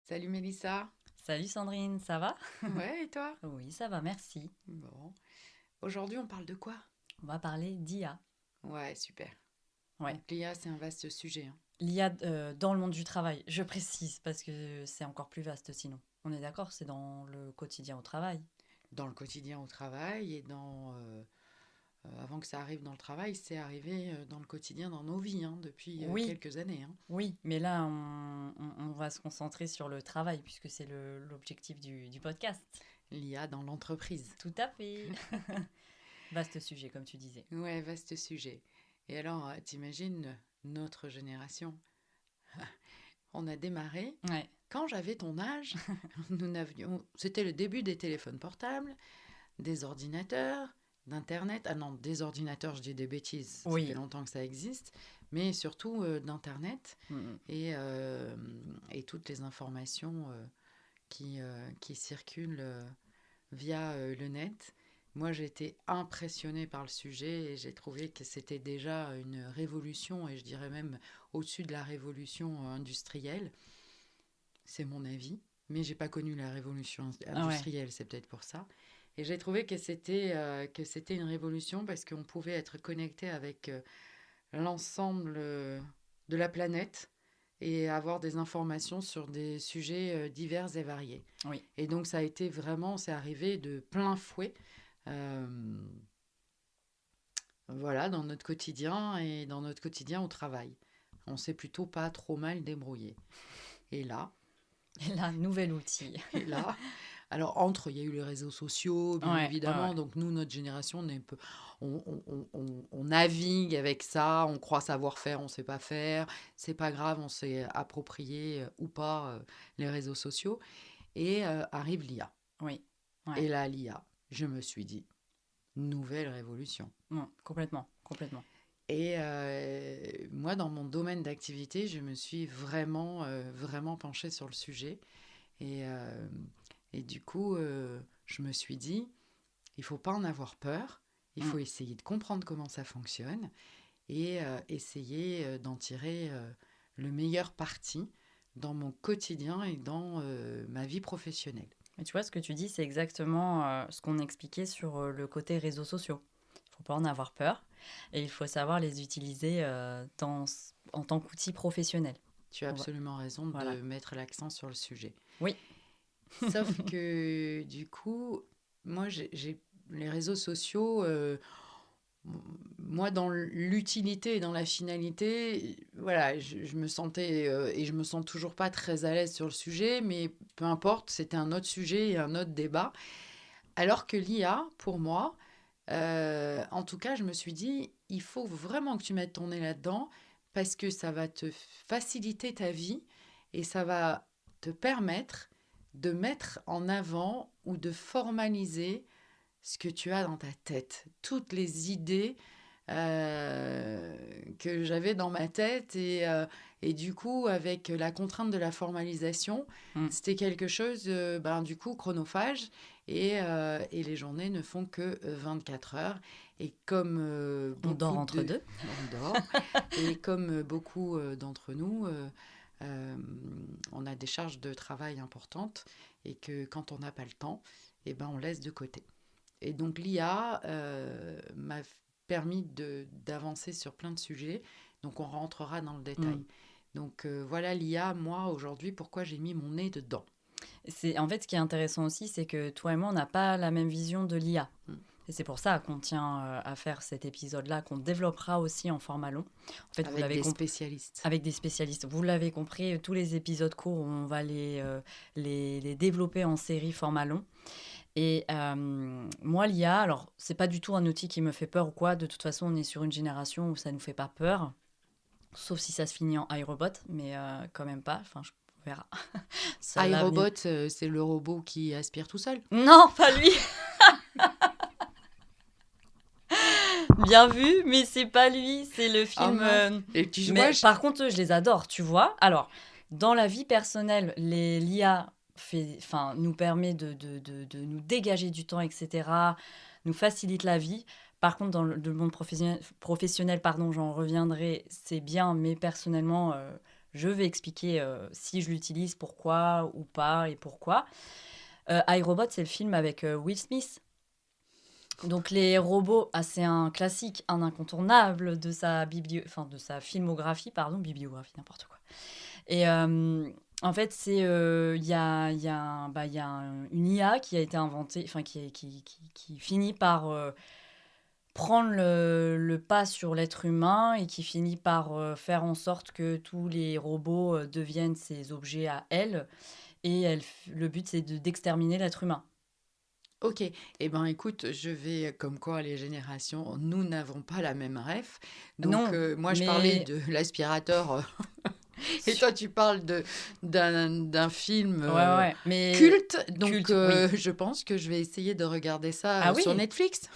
Salut Mélissa. Salut Sandrine, ça va? Ouais, et toi? Oui, ça va, merci. Bon. Aujourd'hui, on parle de quoi? On va parler d'IA. Ouais, super. Ouais, Donc l'IA, c'est un vaste sujet, hein. l'IA dans le monde du travail, je précise, parce que c'est encore plus vaste sinon. On est d'accord, c'est dans le quotidien au travail. Dans le quotidien au travail et avant que ça arrive dans le travail, c'est arrivé dans le quotidien dans nos vies, hein, depuis Oui, quelques années, hein. oui, mais là, on va se concentrer sur le travail, puisque c'est l'objectif du podcast. L'IA dans l'entreprise. Tout à fait. Vaste sujet, comme tu disais. Ouais, vaste sujet. Et alors, t'imagines notre génération? On a démarré. Ouais, Quand j'avais ton âge, c'était le début des téléphones portables, des ordinateurs, d'Internet. Ah non, des ordinateurs, je dis des bêtises, ça fait oui. longtemps que ça existe, mais surtout d'Internet Mm, et toutes les informations qui circulent via le net. Moi, j'ai été impressionnée par le sujet et j'ai trouvé que c'était déjà une révolution, et je dirais même au-dessus de la révolution industrielle. C'est mon avis, mais j'ai pas connu la révolution ouais, industrielle, c'est peut-être pour ça. Et j'ai trouvé que c'était une révolution parce qu'on pouvait être connecté avec l'ensemble de la planète et avoir des informations sur des sujets divers et variés. oui. Et donc ça a été vraiment, c'est arrivé de plein fouet, euh, voilà, dans notre quotidien et dans notre quotidien au travail. On s'est plutôt pas trop mal débrouillé. Et là, Et là, nouvel outil. et là, alors il y a eu les réseaux sociaux, bien Ouais, ouais, ouais. évidemment. Donc nous, notre génération, on navigue avec ça, on croit savoir faire, on sait pas faire. C'est pas grave, on s'est approprié ou pas les réseaux sociaux. Et arrive l'IA. Oui, ouais. Et là, l'IA, je me suis dit, nouvelle révolution. Non, complètement, complètement. Et moi, dans mon domaine d'activité, je me suis vraiment penchée sur le sujet. Et, euh, et du coup, je me suis dit, il faut pas en avoir peur. Il Mm. faut essayer de comprendre comment ça fonctionne et essayer d'en tirer le meilleur parti dans mon quotidien et dans ma vie professionnelle. Mais tu vois, ce que tu dis, c'est exactement ce qu'on expliquait sur le côté réseaux sociaux. Il ne faut pas en avoir peur et il faut savoir les utiliser en tant qu'outil professionnel. Tu as absolument raison Voilà. de mettre l'accent sur le sujet. Oui, Sauf que du coup, moi, les réseaux sociaux, moi, dans l'utilité et dans la finalité, voilà, je me sentais et je me sens toujours pas très à l'aise sur le sujet, mais peu importe, c'était un autre sujet et un autre débat. Alors que l'IA, pour moi, en tout cas, je me suis dit, il faut vraiment que tu mettes ton nez là-dedans parce que ça va te faciliter ta vie et ça va te permettre de mettre en avant ou de formaliser ce que tu as dans ta tête, toutes les idées que j'avais dans ma tête et du coup avec la contrainte de la formalisation, mm. c'était quelque chose du coup chronophage et les journées ne font que 24 heures et comme On dort beaucoup entre de deux. on dort et comme beaucoup d'entre nous euh, on a des charges de travail importantes et que quand on n'a pas le temps, eh ben, on laisse de côté. Et donc l'IA m'a permis d'avancer sur plein de sujets, donc on rentrera dans le détail. Mm. Donc voilà l'IA, moi aujourd'hui, pourquoi j'ai mis mon nez dedans. En fait, ce qui est intéressant aussi, c'est que toi et moi, on n'a pas la même vision de l'IA. Mm. Et c'est pour ça qu'on tient à faire cet épisode-là, qu'on développera aussi en format long. En fait, vous Avec l'avez des compris. spécialistes. Avec des spécialistes. Vous l'avez compris, tous les épisodes courts, on va les développer en série format long. Et moi, l'IA, alors, c'est pas du tout un outil qui me fait peur ou quoi. De toute façon, on est sur une génération où ça nous fait pas peur. Sauf si ça se finit en iRobot, mais quand même pas. Enfin, on verra. Seul l'avenir. iRobot, c'est le robot qui aspire tout seul. Non, pas lui. Bien vu, mais c'est pas lui. C'est le Ah film. mince. Et Mais par contre, je les adore, tu vois. Alors, Dans la vie personnelle, l'IA nous permet de nous dégager du temps, etc., nous facilite la vie. Par contre, dans le monde professionnel, pardon, j'en reviendrai, c'est bien, mais personnellement, je vais expliquer si je l'utilise, pourquoi ou pas et pourquoi. iRobot, c'est le film avec Will Smith. Donc les robots, c'est un classique, un incontournable de sa de sa filmographie, pardon, bibliographie, n'importe quoi. Et en fait, il y a une IA qui a été inventée, enfin qui finit par prendre le pas sur l'être humain et qui finit par faire en sorte que tous les robots deviennent ses objets à elle. Et le but, c'est d'exterminer l'être humain. Ok, eh ben écoute, je vais comme quoi les générations, nous n'avons pas la même ref. Donc Non, moi je parlais mais de l'aspirateur et sur- toi tu parles d'un film ouais, ouais, mais culte. Donc culte, oui. je pense que je vais essayer de regarder ça Ah sur oui, Netflix.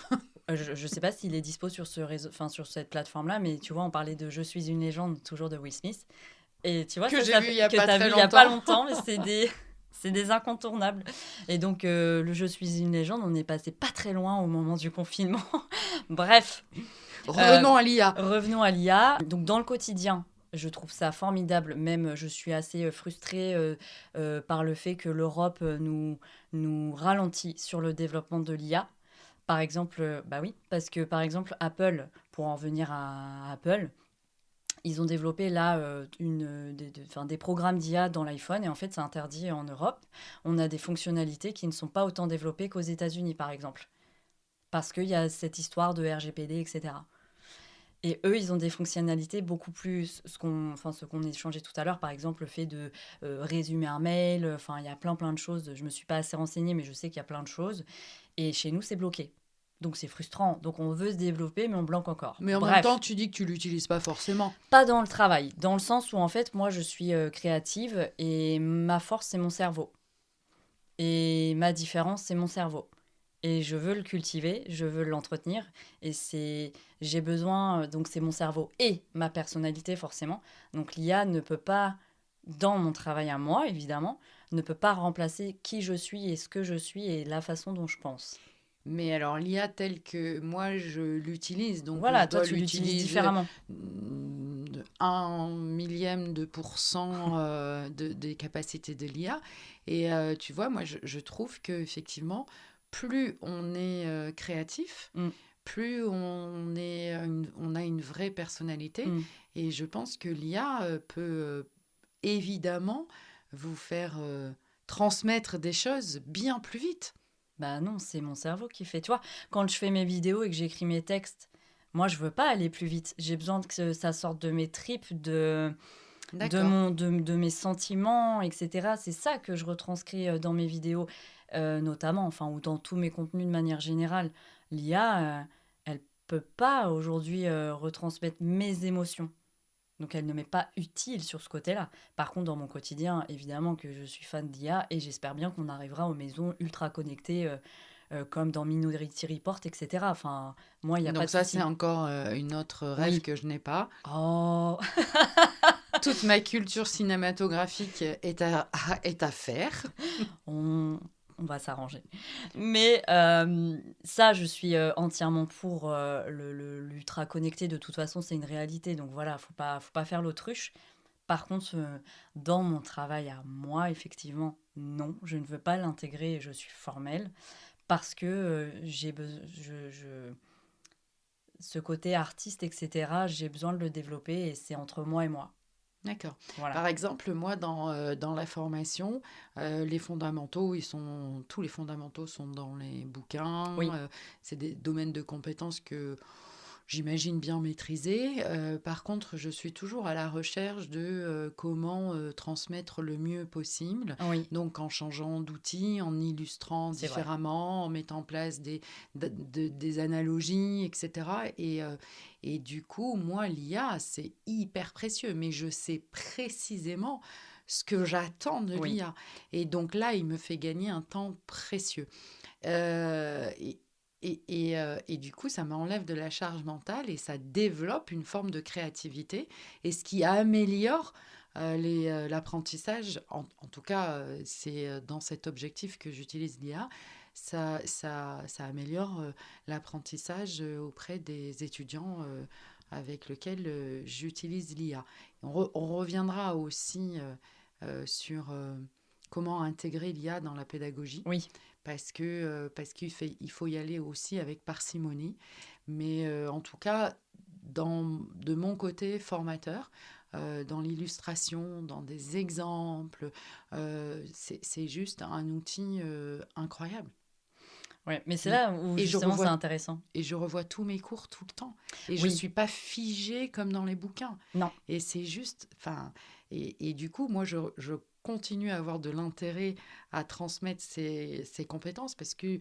je sais pas s'il est dispo sur ce réseau, enfin sur cette plateforme-là, mais tu vois, on parlait de Je suis une légende, toujours de Will Smith. Et tu vois, Que j'ai ça vu il fait, y a que pas tu as très vu il y a pas longtemps. longtemps, mais c'est des incontournables. Et donc, le Je suis une légende, on est passé pas très loin au moment du confinement. Bref, euh, Revenons à l'IA. revenons à l'IA. Donc, dans le quotidien, je trouve ça formidable. Même, je suis assez frustrée par le fait que l'Europe nous ralentit sur le développement de l'IA. Par exemple, bah oui, parce que par exemple, Apple, pour en venir à Apple, ils ont développé là des programmes d'IA dans l'iPhone et en fait, c'est interdit en Europe. On a des fonctionnalités qui ne sont pas autant développées qu'aux États-Unis, par exemple, parce qu'il y a cette histoire de RGPD, etc. Et eux, ils ont des fonctionnalités beaucoup plus, ce qu'on échangeait tout à l'heure, par exemple, le fait de résumer un mail, enfin, il y a plein de choses. Je ne me suis pas assez renseignée, mais je sais qu'il y a plein de choses. Et chez nous, c'est bloqué. Donc c'est frustrant. Donc on veut se développer, mais on bloque encore. Mais en même temps, Bref, tu dis que tu l'utilises pas forcément. pas dans le travail, dans le sens où en fait, moi, je suis créative et ma force, c'est mon cerveau. Et ma différence, c'est mon cerveau. Et je veux le cultiver, je veux l'entretenir. Et j'ai besoin, donc c'est mon cerveau et ma personnalité, forcément. Donc l'IA ne peut pas, dans mon travail à moi, évidemment, ne peut pas remplacer qui je suis et ce que je suis et la façon dont je pense. Mais alors l'IA telle que moi je l'utilise, donc je Voilà, toi, dois tu l'utilises l'utiliser différemment. de 1 millième de % des capacités de l'IA. Et tu vois, moi je trouve que effectivement, plus on est créatif, Mm, plus on a une vraie personnalité. mm. Et je pense que l'IA peut évidemment vous faire transmettre des choses bien plus vite. Bah non, c'est mon cerveau qui fait. Tu vois, quand je fais mes vidéos et que j'écris mes textes, moi, je veux pas aller plus vite. J'ai besoin que ça sorte de mes tripes, D'accord. de mes sentiments, etc. C'est ça que je retranscris dans mes vidéos, notamment, enfin, ou dans tous mes contenus de manière générale. L'IA, elle peut pas aujourd'hui retransmettre mes émotions. Donc, elle ne m'est pas utile sur ce côté-là. Par contre, dans mon quotidien, évidemment que je suis fan d'IA et j'espère bien qu'on arrivera aux maisons ultra connectées comme dans Minority Report, etc. Enfin, moi, il n'y a pas Donc de ça, c'est souci. encore une autre rêve Oui. que je n'ai pas. Oh, Toute ma culture cinématographique est à faire. on, on va s'arranger. Mais ça, je suis entièrement pour l'ultra connecté. De toute façon, c'est une réalité. Donc voilà, faut pas faire l'autruche. Par contre, dans mon travail à moi, effectivement, non, je ne veux pas l'intégrer et je suis formelle parce que ce côté artiste, etc., j'ai besoin de le développer et c'est entre moi et moi. D'accord. Voilà. Par exemple, moi, dans la formation, les fondamentaux, tous les fondamentaux sont dans les bouquins. Oui, C'est des domaines de compétences que j'imagine bien maîtriser. Par contre, je suis toujours à la recherche de comment transmettre le mieux possible. oui, Donc, en changeant d'outils, en illustrant c'est vrai. différemment, en mettant en place des analogies, etc. Et du coup, moi, l'IA, c'est hyper précieux, mais je sais précisément ce que j'attends de Oui, l'IA. Et donc là, il me fait gagner un temps précieux. Euh, et, et du coup, ça m'enlève de la charge mentale et ça développe une forme de créativité et ce qui améliore l'apprentissage, en tout cas, c'est dans cet objectif que j'utilise l'IA, ça améliore l'apprentissage auprès des étudiants avec lesquels j'utilise l'IA. On reviendra aussi sur comment intégrer l'IA dans la pédagogie, Oui, parce qu'il faut y aller aussi avec parcimonie. Mais en tout cas, de mon côté formateur, dans l'illustration, dans des exemples, c'est juste un outil incroyable. ouais. Mais c'est Mais, là où et je justement c'est revois intéressant. et je revois tous mes cours tout le temps. Et je ne Oui, suis pas figée comme dans les bouquins. non. Et c'est juste... Enfin, et du coup, moi, je continue à avoir de l'intérêt à transmettre ces compétences parce que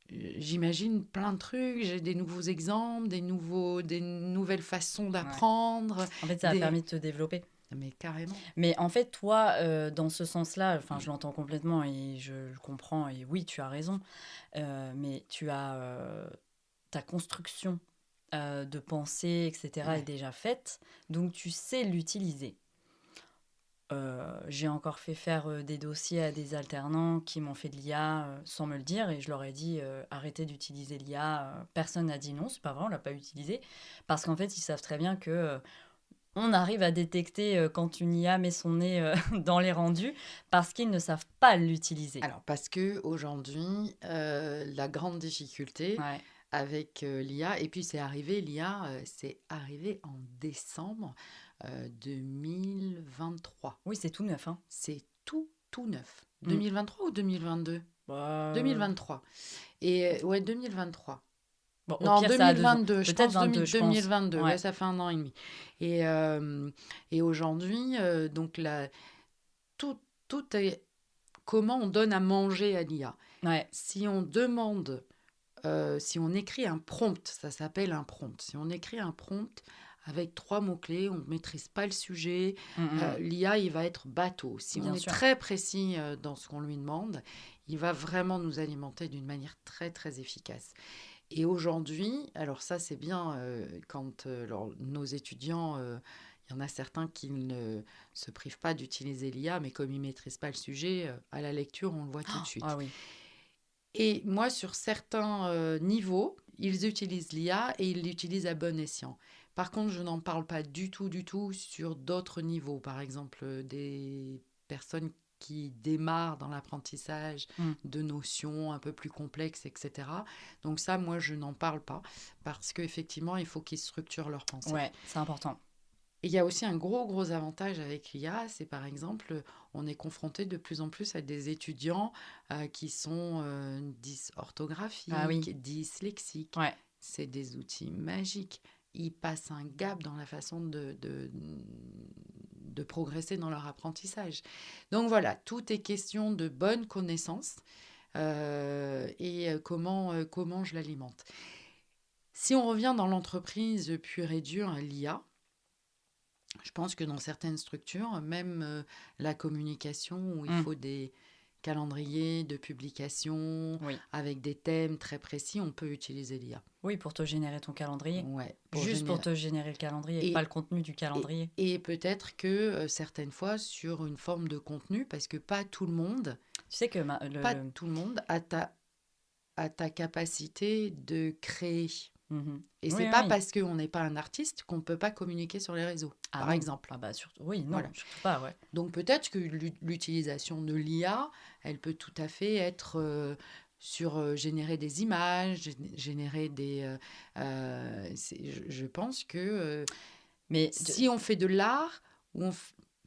j'imagine plein de trucs, j'ai des nouveaux exemples, des nouvelles façons Ouais. d'apprendre, En fait, ça a des... permis de te développer. Mais carrément. Mais en fait, toi, dans ce sens-là, enfin, je l'entends complètement et je comprends. Et oui, tu as raison. Mais tu as ta construction de pensée, etc., est Ouais. déjà faite. Donc, tu sais l'utiliser. J'ai encore fait faire des dossiers à des alternants qui m'ont fait de l'IA sans me le dire et je leur ai dit arrêtez d'utiliser l'IA. Personne n'a dit non, c'est pas vrai, on l'a pas utilisé parce qu'en fait ils savent très bien que on arrive à détecter quand une IA met son nez dans les rendus parce qu'ils ne savent pas l'utiliser. Alors, parce que aujourd'hui, la grande difficulté Ouais. avec l'IA, et puis l'IA, c'est arrivé en décembre 2023. Oui, c'est tout neuf, hein. C'est tout neuf. Mm. 2023 ou 2022? Bah, 2023. Et ouais, 2023. bon, au Non, pire, ça a 2 ans. 2022, je Peut-être pense 22, je pense. 2022, ouais, Ouais, ça fait un an et demi. Et aujourd'hui, donc tout, tout est comment on donne à manger à l'IA. ouais. Si on demande, si on écrit un prompt, ça s'appelle un prompt. Si on écrit un prompt avec 3 mots-clés, on ne maîtrise pas le sujet, Mm, mm, mm. l'IA, il va être bateau. Si on Bien est sûr. très précis dans ce qu'on lui demande, il va vraiment nous alimenter d'une manière très, très efficace. Et aujourd'hui, alors ça c'est bien quand alors, nos étudiants, il y en a certains qui ne se privent pas d'utiliser l'IA, mais comme ils ne maîtrisent pas le sujet, à la lecture, on le voit tout de Ah suite. oui. Et moi, sur certains niveaux, ils utilisent l'IA et ils l'utilisent à bon escient. Par contre, je n'en parle pas du tout sur d'autres niveaux. Par exemple, des personnes qui démarrent dans l'apprentissage Mm. de notions un peu plus complexes, etc. Donc ça, moi, je n'en parle pas parce qu'effectivement, il faut qu'ils structurent leur pensée. Ouais, c'est important. Et il y a aussi un gros avantage avec l'IA, c'est par exemple, on est confronté de plus en plus à des étudiants qui sont Ah oui. dysorthographiques, dyslexiques. Ouais. C'est des outils magiques. Ils passent un gap dans la façon de progresser dans leur apprentissage. Donc voilà, tout est question de bonne connaissance et comment je l'alimente. Si on revient dans l'entreprise pure et dure, l'IA, je pense que dans certaines structures, même la communication, où il Mm. faut des calendriers de publication Oui. avec des thèmes très précis, on peut utiliser l'IA. Oui, pour te générer ton calendrier. Ouais, Juste pour te générer le calendrier, pas et, le contenu du et, calendrier. et peut-être que certaines fois sur une forme de contenu, parce que Tu sais que pas tout le monde a ta capacité de créer. Mhm. Et Oui, c'est oui, pas oui. parce qu'on n'est pas un artiste qu'on ne peut pas communiquer sur les réseaux, Ah par non. exemple. Ah bah surtout. Oui, non, Voilà. surtout pas, ouais. Donc peut-être que l'utilisation de l'IA, elle peut tout à fait être sur générer des images, générer des... je pense que Mais, si on fait de l'art, ou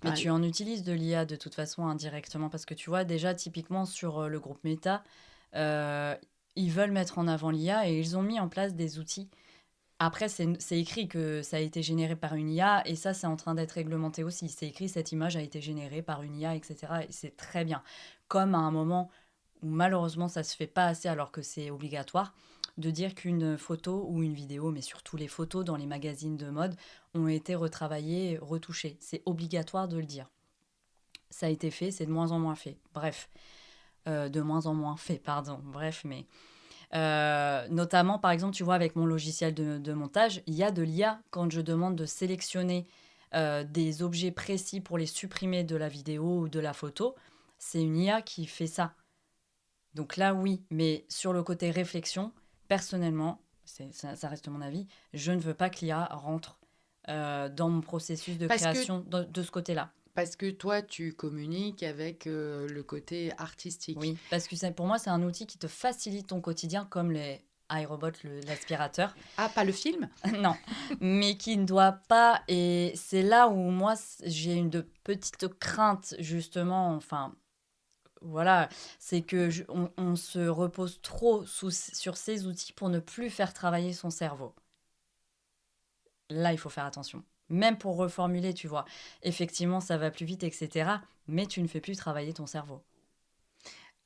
mais enfin, tu en utilises de l'IA de toute façon indirectement parce que tu vois, déjà, typiquement sur le groupe Meta, euh, ils veulent mettre en avant l'IA et ils ont mis en place des outils. Après, c'est écrit que ça a été généré par une IA et ça, c'est en train d'être réglementé aussi. C'est écrit, cette image a été générée par une IA, etc. Et c'est très bien. Comme à un moment où malheureusement, ça se fait pas assez alors que c'est obligatoire, de dire qu'une photo ou une vidéo, mais surtout les photos dans les magazines de mode, ont été retravaillées, retouchées. C'est obligatoire de le dire. Ça a été fait, c'est de moins en moins fait. Bref, de moins en moins fait, pardon. Bref, mais notamment, par exemple, tu vois, avec mon logiciel de montage, il y a de l'IA quand je demande de sélectionner des objets précis pour les supprimer de la vidéo ou de la photo, c'est une IA qui fait ça. Donc là, oui, mais sur le côté réflexion, personnellement, ça reste mon avis, je ne veux pas que l'IA rentre dans mon processus de Parce que, création de ce côté-là. parce que toi, tu communiques avec le côté artistique. Oui, parce que pour moi, c'est un outil qui te facilite ton quotidien, comme les iRobot, l'aspirateur. Ah, pas le film? Non, mais qui ne doit pas. Et c'est là où moi, j'ai une de petites craintes, justement. Enfin, voilà, c'est que on se repose trop sur ces outils pour ne plus faire travailler son cerveau. Là, il faut faire attention. Même pour reformuler, tu vois. Effectivement, ça va plus vite, etc. Mais tu ne fais plus travailler ton cerveau.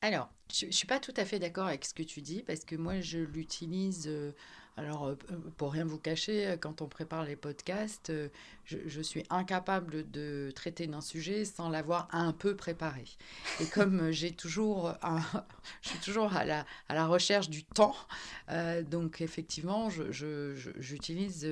Alors, je ne suis pas tout à fait d'accord avec ce que tu dis parce que moi, je l'utilise. Pour rien vous cacher, quand on prépare les podcasts, je suis incapable de traiter d'un sujet sans l'avoir un peu préparé. Et comme je suis toujours à la recherche du temps, donc effectivement, j'utilise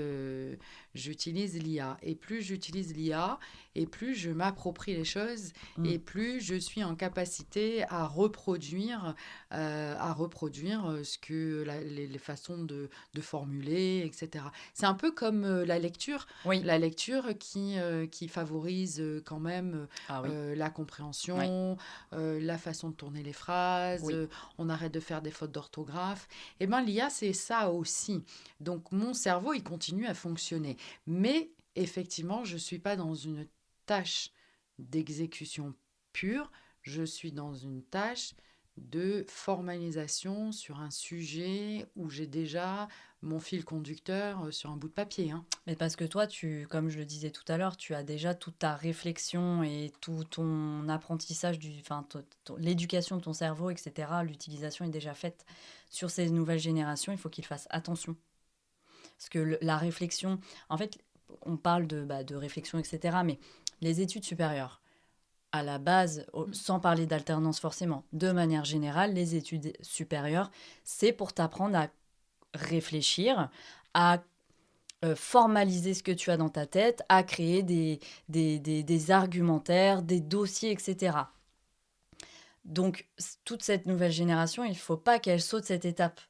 l'IA. Et plus j'utilise l'IA, et plus je m'approprie les choses, et plus je suis en capacité à reproduire ce que les façons de formuler, etc. C'est un peu comme Oui. la lecture qui favorise quand même Ah oui. la Oui. compréhension, la façon de tourner les phrases, Oui. on arrête de faire des fautes d'orthographe. Et bien l'IA, c'est ça aussi. Donc mon cerveau, il continue à fonctionner. Mais effectivement, je ne suis pas dans une tâche d'exécution pure, je suis dans une tâche de formalisation sur un sujet où j'ai déjà mon fil conducteur sur un bout de papier. Hein. Mais parce que toi, comme je le disais tout à l'heure, tu as déjà toute ta réflexion et tout ton apprentissage, enfin, l'éducation de ton cerveau, etc. L'utilisation est déjà faite. Sur ces nouvelles générations, il faut qu'ils fassent attention. Parce que la réflexion, en fait, on parle de réflexion, etc. Mais les études supérieures, à la base, sans parler d'alternance forcément, de manière générale, les études supérieures, c'est pour t'apprendre à réfléchir, à formaliser ce que tu as dans ta tête, à créer des argumentaires, des dossiers, etc. Donc, toute cette nouvelle génération, il ne faut pas qu'elle saute cette étape.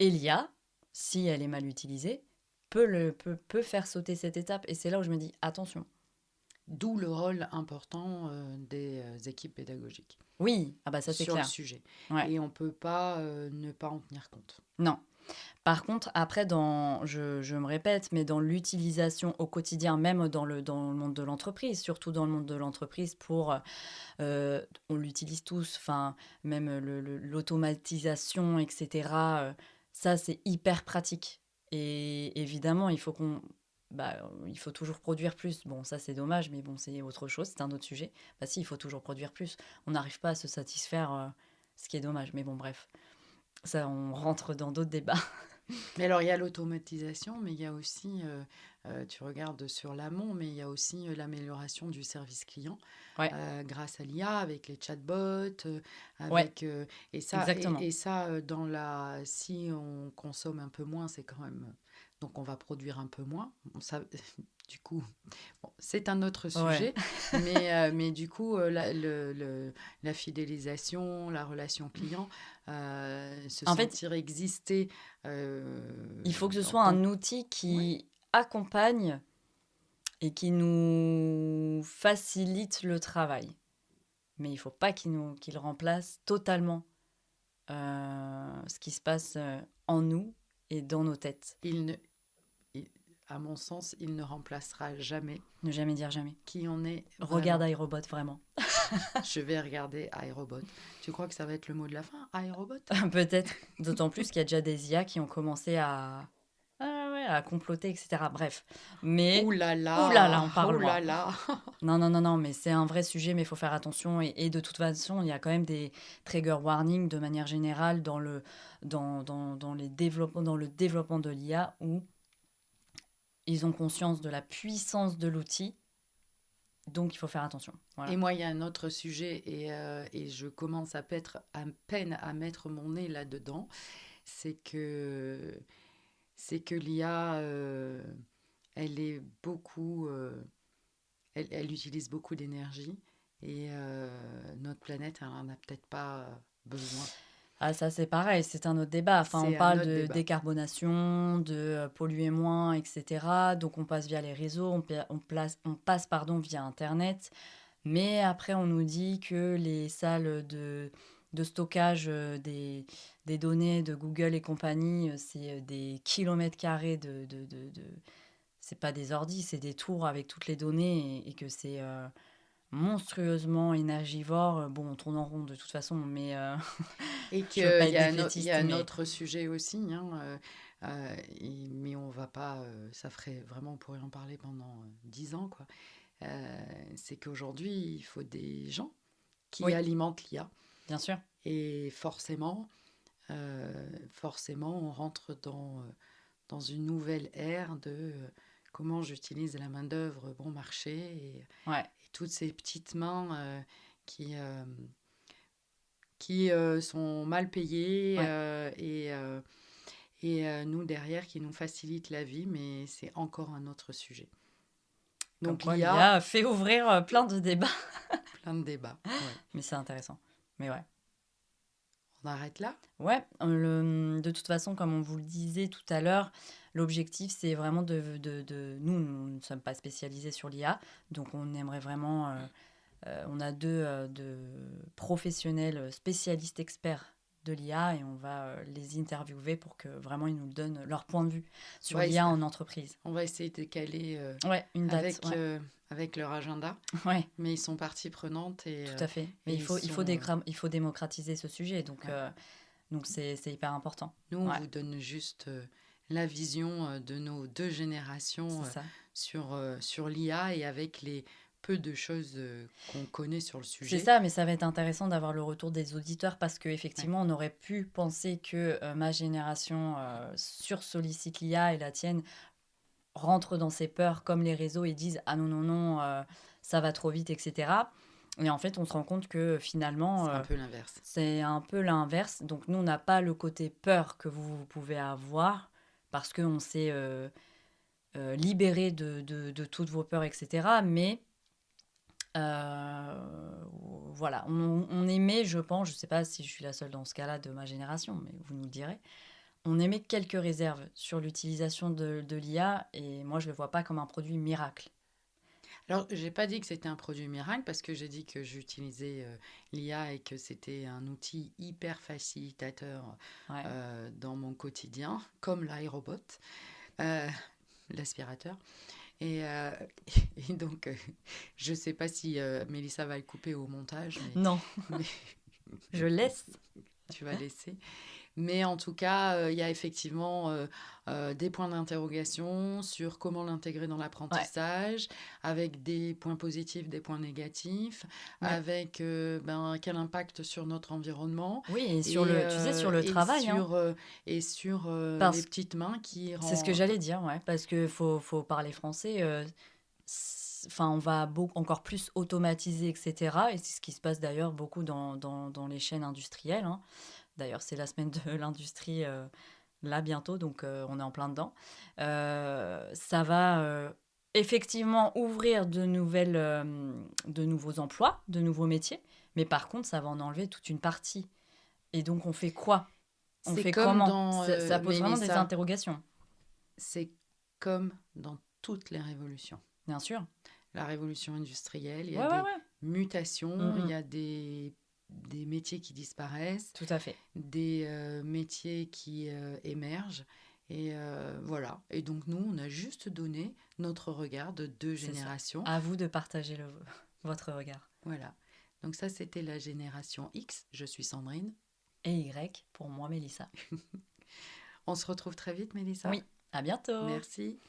Et l'IA, si elle est mal utilisée, peut faire sauter cette étape. Et c'est là où je me dis, attention. D'où le rôle important des équipes pédagogiques Oui, ah bah ça c'est sur le clair. sujet. Ouais. Et on ne peut pas ne pas en tenir compte. Non. Par contre, après, je me répète, mais dans l'utilisation au quotidien, même dans le monde de l'entreprise, surtout dans le monde de l'entreprise, on l'utilise tous, enfin, même l'automatisation, etc. Ça, c'est hyper pratique. Et évidemment, il faut toujours produire plus. Bon, ça, c'est dommage, mais bon, c'est autre chose, c'est un autre sujet. Bah si, il faut toujours produire plus. On n'arrive pas à se satisfaire, ce qui est dommage. Mais bon, bref, ça, on rentre dans d'autres débats. Mais alors, il y a l'automatisation, mais il y a aussi, tu regardes sur l'amont, mais il y a aussi l'amélioration du service client Ouais, grâce à l'IA, avec les chatbots, ouais, avec, exactement. et ça, si on consomme un peu moins, c'est quand même, donc on va produire un peu moins. Bon, ça, du coup, bon, c'est un autre Ouais. sujet, mais du coup, la fidélisation, la relation client, se En fait, sentir exister il faut que ce en soit tant un que... outil Ouais. qui accompagne et qui nous facilite le travail. Mais il ne faut pas qu'il remplace totalement ce qui se passe en nous et dans nos têtes. Il ne, il- à mon sens, il ne remplacera jamais Ne jamais dire jamais. qui on est Regarde vraiment. iRobot, vraiment. Je vais regarder iRobot. Tu crois que ça va être le mot de la fin, iRobot? Peut-être. D'autant plus qu'il y a déjà des IA qui ont commencé à comploter, etc. Bref. Ouh Mais, là ouh là là, là, on parle ouh loin. là là. Non, non, non, non, mais c'est un vrai sujet, mais il faut faire attention. Et de toute façon, il y a quand même des trigger warnings de manière générale dans le développement de l'IA où ils ont conscience de la puissance de l'outil, donc il faut faire attention. Et Voilà. moi, il y a un autre sujet, et je commence à peine à mettre mon nez là-dedans, c'est que, c'est que l'IA elle est beaucoup, elle utilise beaucoup d'énergie et notre planète, elle en a peut-être pas besoin. Ah, ça, c'est pareil, c'est un autre débat. Enfin, on C'est un parle autre de débat. décarbonation, de polluer moins, etc. Donc, on passe via les réseaux, on passe pardon, via Internet. Mais après, on nous dit que les salles de stockage des données de Google et compagnie, c'est des kilomètres carrés c'est pas des ordis, c'est des tours avec toutes les données et que c'est monstrueusement énergivore. Bon, on tourne en rond de toute façon, mais Et je veux qu'il pas être il y défaitiste, a un mais autre sujet aussi, hein, mais on va pas, ça ferait vraiment, on pourrait en parler pendant 10 ans, quoi. C'est qu'aujourd'hui, il faut des gens qui oui, alimentent l'IA. bien sûr. Et forcément, on rentre dans une nouvelle ère de comment j'utilise la main-d'œuvre bon marché Ouais, et toutes ces petites mains qui, sont mal payées ouais. et nous derrière qui nous facilitent la vie, mais c'est encore un autre sujet. Comme Donc quoi l'IA, l'IA fait ouvrir plein de débats. plein de débats. Ouais. Mais c'est intéressant. Mais ouais. On arrête là? Ouais, de toute façon, comme on vous le disait tout à l'heure, l'objectif, c'est vraiment nous ne sommes pas spécialisés sur l'IA, donc on aimerait vraiment... on a deux professionnels spécialistes experts de l'IA et on va les interviewer pour que vraiment ils nous donnent leur point de vue On sur va, l'IA en entreprise. on va essayer de caler Ouais, une date, avec, ouais. avec leur agenda, Ouais, mais ils sont partie prenante tout à fait. Mais et ils sont... il faut démocratiser ce sujet, ouais. donc c'est hyper important. Nous, on Ouais, vous donne juste la vision de nos deux générations c'est ça. sur l'IA et avec les peu de choses qu'on connaît sur le C'est sujet. ça, mais ça va être intéressant d'avoir le retour des auditeurs parce Ouais. qu'effectivement, on aurait pu penser que ma génération sursollicite l'IA et la tienne rentre dans ses peurs comme les réseaux et disent ah non, non, non, ça va trop vite, etc. Et en fait, on se rend compte que finalement, C'est un peu l'inverse. c'est un peu l'inverse. Donc, nous, on n'a pas le côté peur que vous pouvez avoir parce qu'on s'est libéré de toutes vos peurs, etc. Mais voilà, on aimait, je pense, je ne sais pas si je suis la seule dans ce cas-là de ma génération, mais vous nous le direz, on émet quelques réserves sur l'utilisation de l'IA et moi je ne le vois pas comme un produit miracle. Alors, j'ai pas dit que c'était un produit miracle parce que j'ai dit que j'utilisais l'IA et que c'était un outil hyper facilitateur Ouais. dans mon quotidien, comme l'iRobot, euh, l'aspirateur. Et, euh, et donc, je sais pas si Mélissa va le couper au montage, Non, mais je laisse. tu vas laisser. Mais en tout cas, il y a effectivement des points d'interrogation sur comment l'intégrer dans Ouais, l'apprentissage, avec des points positifs, des points négatifs, ouais. avec quel impact sur notre environnement Oui, et sur le, tu sais, sur le et travail, hein, sur les parce que petites mains qui c'est ce que rendent... j'allais dire, ouais, parce que faut parler français. Enfin, on va encore plus automatiser, etc. Et c'est ce qui se passe d'ailleurs beaucoup dans les chaînes industrielles, hein. D'ailleurs, c'est la semaine de l'industrie là bientôt, donc on est en plein dedans. Ça va effectivement ouvrir de nouveaux emplois, de nouveaux métiers, mais par contre, ça va en enlever toute une partie. Et donc, on fait quoi? On C'est fait comme comment? dans Ça pose vraiment des Mélissa, interrogations, c'est comme dans toutes les révolutions. bien sûr. La révolution industrielle, il y a Ouais, ouais, des ouais. mutations, il y Mm, a des métiers qui disparaissent, tout à fait. des métiers qui émergent. Et voilà. Et donc nous, on a juste donné notre regard de deux C'est ça. générations. À vous de partager votre regard. Voilà. Donc ça, c'était la génération X. Je suis Sandrine. Et Y pour moi, Mélissa. On se retrouve très vite, Mélissa. Oui, à bientôt. Merci.